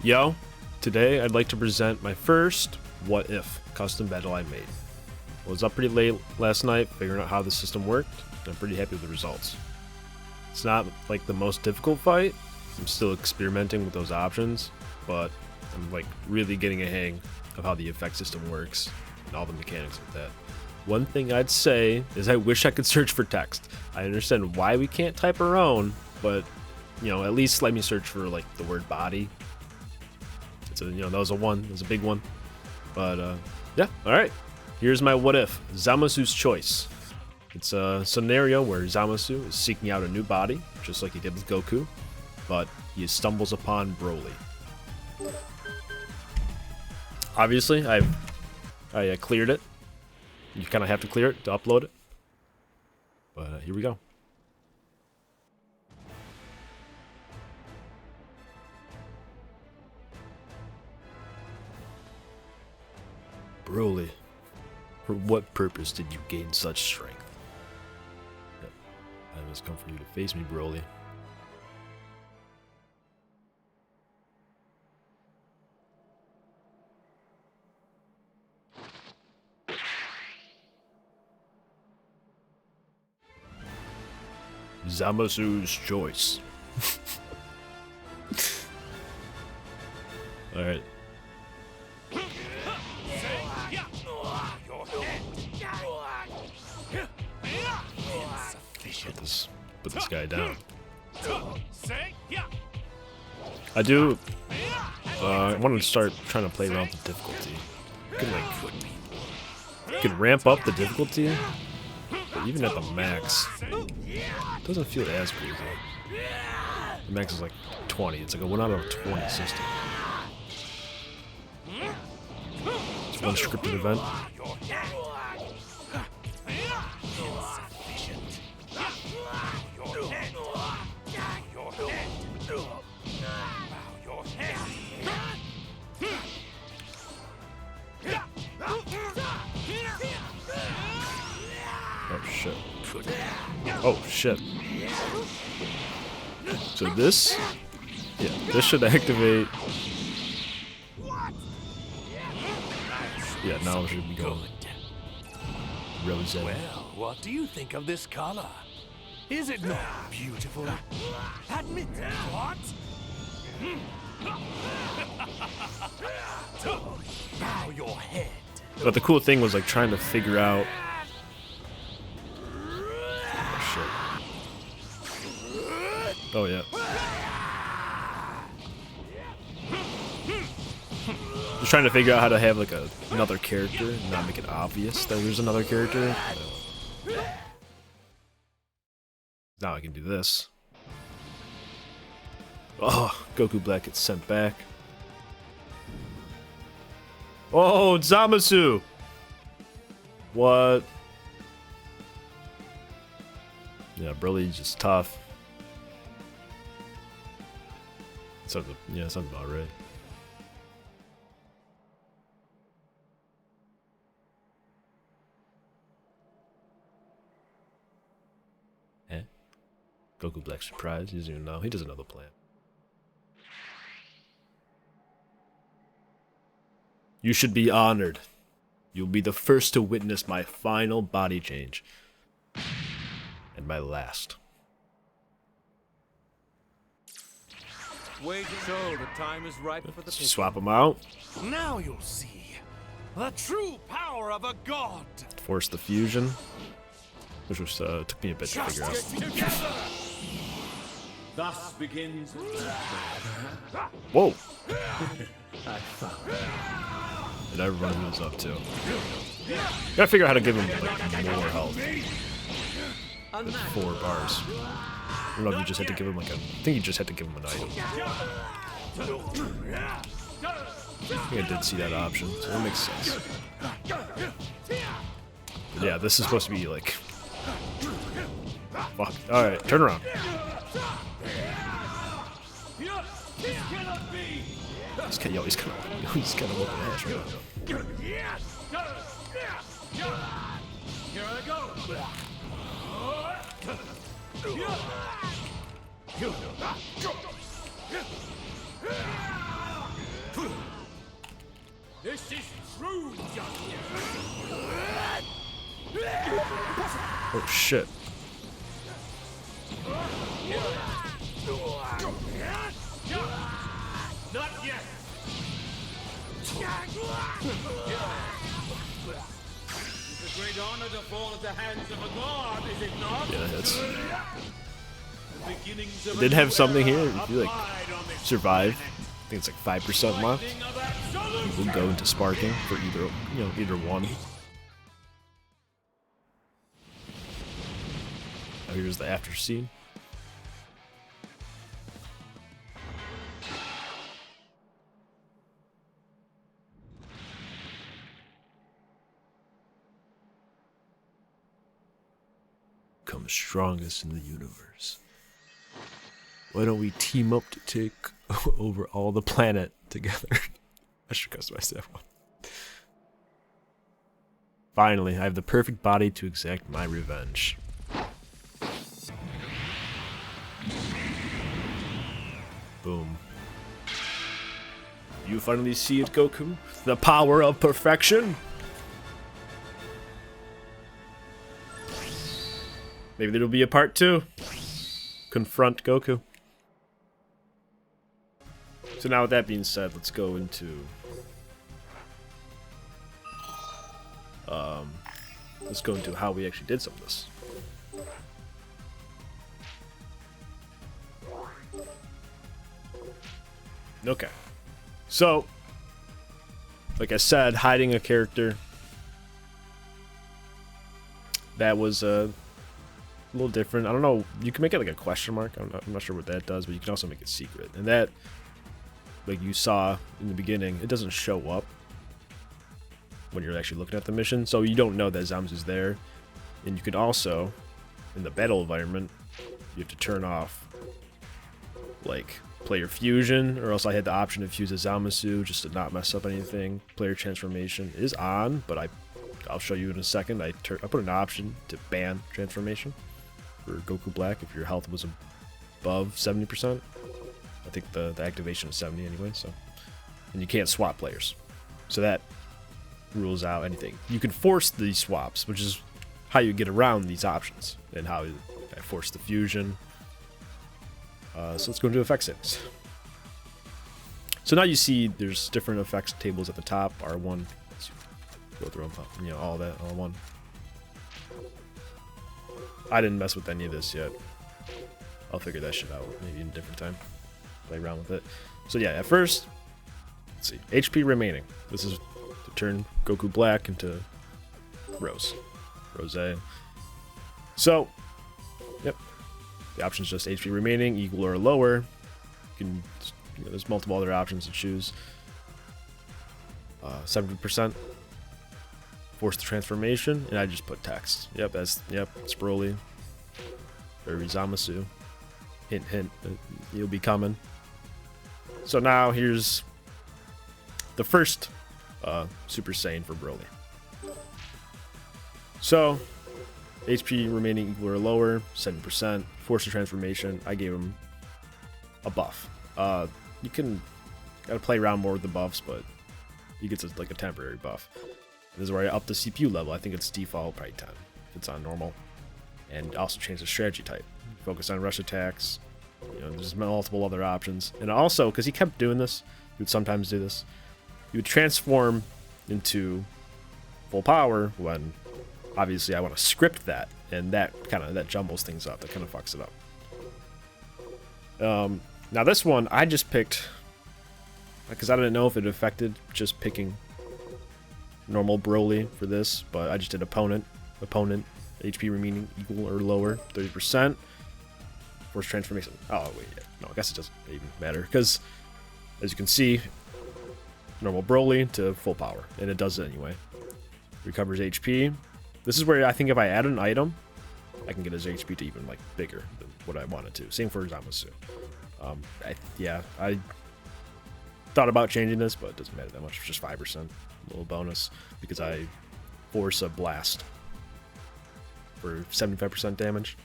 Yo, today I'd like to present my first What If custom battle I made. I was up pretty late last night figuring out how the system worked, and I'm pretty happy with the results. It's not like the most difficult fight, I'm still experimenting with those options, but I'm like really getting a hang of how the effect system works and all the mechanics of that. One thing I'd say is I wish I could search for text. I understand why we can't type our own, but you know, at least let me search for like the word body. It's a, you know, that was a big one. But yeah, all right. Here's my what if, Zamasu's choice. It's a scenario where Zamasu is seeking out a new body, just like he did with Goku, but he stumbles upon Broly. Obviously, I cleared it. You kind of have to clear it to upload it. But here we go. Broly, for what purpose did you gain such strength? Time has come for you to face me, Broly. Zamasu's choice. Alright. Put this guy down. I wanted to start trying to play around with the difficulty. You can ramp up the difficulty, but even at the max, it doesn't feel as crazy. The max is like 20. It's like a 1 out of 20 system. It's one scripted event. Oh shit. So this should activate. Yeah, now it should be going. Rose. Well, what do you think of this color? Is it not beautiful? Admit it, what? Bow your head. But the cool thing was like trying to figure out. Oh yeah. Just trying to figure out how to have like another character and not make it obvious that there's another character. Now I can do this. Oh, Goku Black gets sent back. Oh, Zamasu! What? Yeah, Broly's just tough. Sounds about right. Eh? Goku Black surprised. He doesn't even know. He doesn't know the plan. You should be honored. You'll be the first to witness my final body change. And my last. Wait so the time is ripe for the Swap them out. Now you'll see the true power of a god. Force the fusion, which was took me a bit to figure out. Thus begins. Whoa! I found. And everyone moves up too. Gotta figure out how to give him like more health. With 4 bars. I don't know if you just had to give him like I think you just had to give him an item. I think I did see that option, so that makes sense. But yeah, this is supposed to be like. Fuck. Alright, turn around. He's kind of looking ass right now. Here I go. This is true justice. Oh shit. Not yet. It's a great honor to fall at the hands of a god, is it not? Yeah, that's. The beginnings of Did a have new something era here. If you like abide on this survive, planet. I think it's like 5% left. Lightning of absolute We'll go into sparking for either one. Oh, here's the after scene. Come strongest in the universe. Why don't we team up to take over all the planet together? I should customize that one. Finally, I have the perfect body to exact my revenge. Boom. You finally see it, Goku? The power of perfection? Maybe there'll be a part 2. Confront Goku. So now with that being said, let's go into how we actually did some of this. Okay. So, like I said, hiding a character, that was a little different. I don't know, you can make it like a question mark. I'm not sure what that does, but you can also make it secret. And that, like you saw in the beginning, it doesn't show up when you're actually looking at the mission, so you don't know that Zamasu's there. And you can also, in the battle environment, you have to turn off like player fusion, or else I had the option to fuse a Zamasu just to not mess up anything. Player transformation is on, but I'll show you in a second. I put an option to ban transformation for Goku Black if your health was above 70%. I think the activation is 70 anyway, so. And you can't swap players. So that rules out anything. You can force these swaps, which is how you get around these options, and how I force the fusion. So let's go into effect settings. So now you see there's different effects tables at the top. R1, let's go through them, all that, R1. I didn't mess with any of this yet. I'll figure that shit out maybe in a different time. Play around with it. So yeah, at first, let's see, HP remaining. This is to turn Goku Black into Rose. So, yep. The option is just HP remaining, equal or lower. You can, there's multiple other options to choose. 70%. Force the transformation, and I just put text. Yep, it's Broly. Or Zamasu. Hint, hint, you'll be coming. So now here's the first Super Saiyan for Broly. So, HP remaining equal or lower, 7%. Force of transformation, I gave him a buff. You gotta play around more with the buffs, but he gets like a temporary buff. This is where I up the CPU level. I think it's default, probably 10 if it's on normal. And also change the strategy type. Focus on rush attacks. There's multiple other options. And also, because he kept doing this, he would sometimes do this. He would transform into full power when obviously I want to script that, and that jumbles things up. That kind of fucks it up. Now this one I just picked because I didn't know if it affected just picking normal Broly for this, but I just did opponent HP remaining equal or lower, 30%. Force transformation. Oh wait, yeah. No, I guess it doesn't even matter because as you can see, normal Broly to full power, and it does it anyway. Recovers HP. This is where I think if I add an item, I can get his HP to even like bigger than what I wanted to. Same for Zamasu. I thought about changing this, but it doesn't matter that much. It's just 5%, a little bonus, because I force a blast for 75% damage.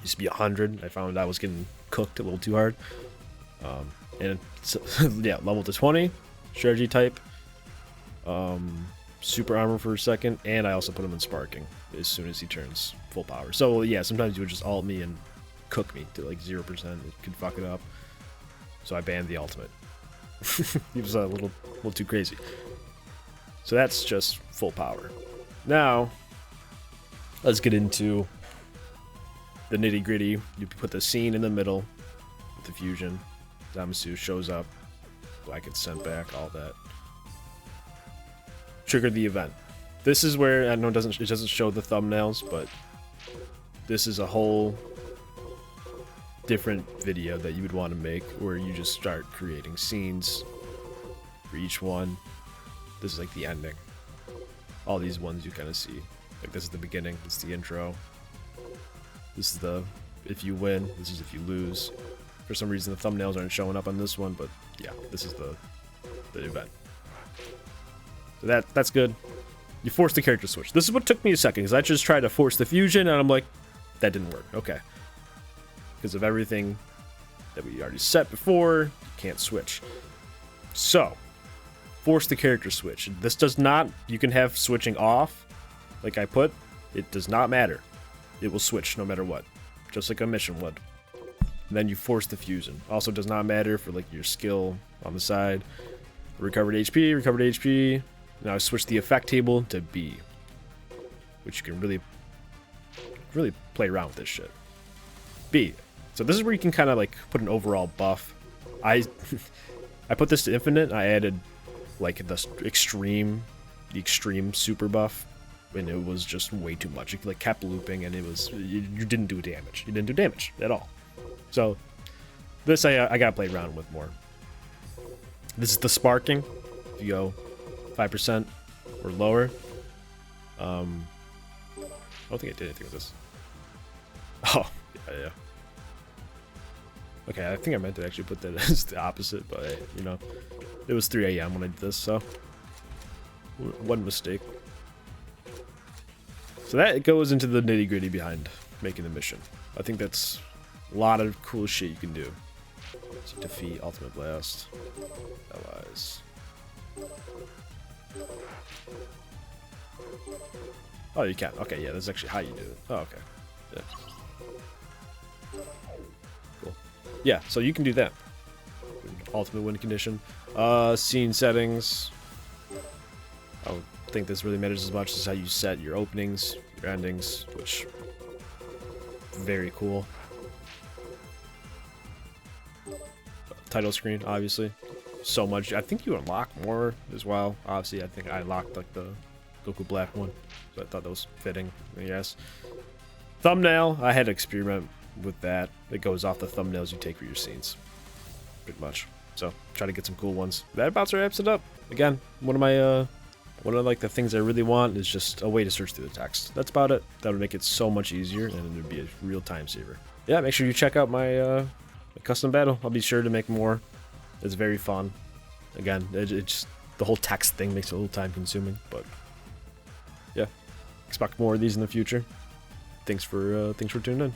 Used to be 100. I found I was getting cooked a little too hard. And so, yeah, level to 20, strategy type. super armor for a second, and I also put him in sparking as soon as he turns full power. So yeah, sometimes you would just ult me and cook me to like 0%. It could fuck it up. So I banned the ultimate. He was a little too crazy. So that's just full power. Now, let's get into the nitty gritty. You put the scene in the middle with the fusion. Zamasu shows up. Black gets sent back, all that. Trigger the event. This is where, I know it doesn't show the thumbnails, but this is a whole different video that you would want to make, where you just start creating scenes for each one. This is like the ending. All these ones you kind of see. Like this is the beginning, this is the intro. This is the if you win, this is if you lose. For some reason the thumbnails aren't showing up on this one, but yeah, this is the event. So that's good. You force the character switch. This is what took me a second, because I just tried to force the fusion, and I'm like, that didn't work. Okay. Because of everything that we already set before, you can't switch. So, force the character switch. This does not, you can have switching off, like I put, it does not matter. It will switch no matter what, just like a mission would. And then you force the fusion. Also does not matter for like your skill on the side. Recovered HP. Now I switch the effect table to B, which you can really play around with this shit. B. So this is where you can kind of like put an overall buff. I put this to infinite. I added like the extreme super buff, and it was just way too much. It like kept looping, and it was you didn't do damage. You didn't do damage at all. So this I gotta play around with more. This is the sparking. If you go 5% or lower. I don't think I did anything with this. Oh, yeah. Okay, I think I meant to actually put that as the opposite, but hey, you know, it was 3 a.m. when I did this, so one mistake. So that goes into the nitty gritty behind making the mission. I think that's a lot of cool shit you can do. So defeat Ultimate Blast, allies. Oh, you can. Okay, yeah, that's actually how you do it. Oh, okay. Yeah. Cool. Yeah, so you can do that. Ultimate win condition. Scene settings. I don't think this really matters as much as how you set your openings, your endings, which very cool. Title screen, obviously. So much. I think you unlock more as well. Obviously, I think I locked like the Goku Black one, so I thought that was fitting, I guess. Thumbnail, I had to experiment with that. It goes off the thumbnails you take for your scenes, pretty much. So try to get some cool ones. That about wraps it up. Again, one of like the things I really want is just a way to search through the text. That's about it. That would make it so much easier, and it would be a real time saver. Yeah, make sure you check out my custom battle. I'll be sure to make more. It's very fun. Again, it just the whole text thing makes it a little time consuming, but yeah, expect more of these in the future. Thanks for tuning in.